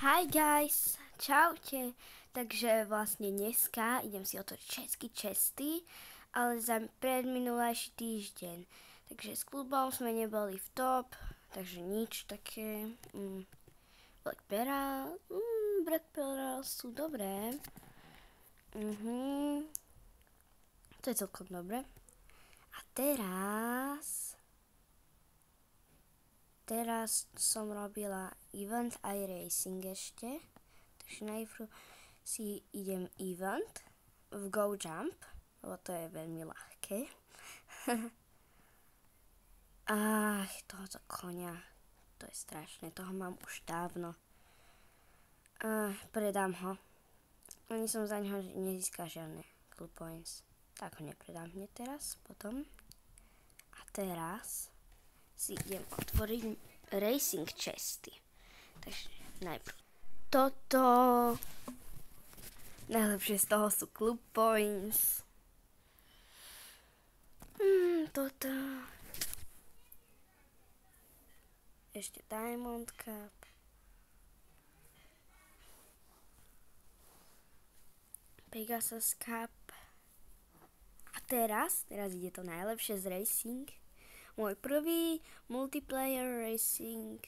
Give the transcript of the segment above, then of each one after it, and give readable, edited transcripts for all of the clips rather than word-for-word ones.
Hi guys, čaute. Takže vlastne dneska idem si otočiť česky česty, ale za predminulejší týždeň. Takže s klubom sme neboli v top, takže nič také. Black Barrel sú dobré. To je celkom dobré. A teraz som robila event aj racing ešte. Takže najprv si idem event v Go Jump, lebo to je veľmi ľahké. Tohoto konia, to je strašné, toho mám už dávno. Predám ho. Ani som za neho nezískal žiadne club points. Tak ho nepredám hneď teraz, potom. A teraz si idem otvoriť racing chesty. Takže najprv toto. Najlepšie z toho sú club points. Toto. Ešte Diamond Cup. Pegasus Cup. A teraz ide to najlepšie z racing. Môj prvý multiplayer racing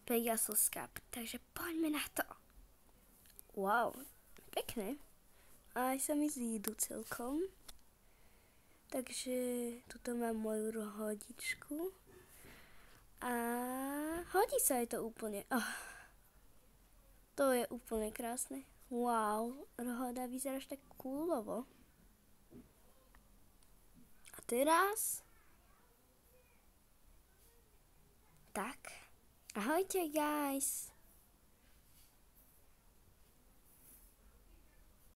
Pegasus Cup. Takže poďme na to. Wow, pekné. Aj sa mi zídu celkom. Takže tuto mám moju rohodičku. A hodí sa aj to úplne. To je úplne krásne. Wow, rohoda vyzeráš tak coolovo. A teraz tak. Ahojte guys.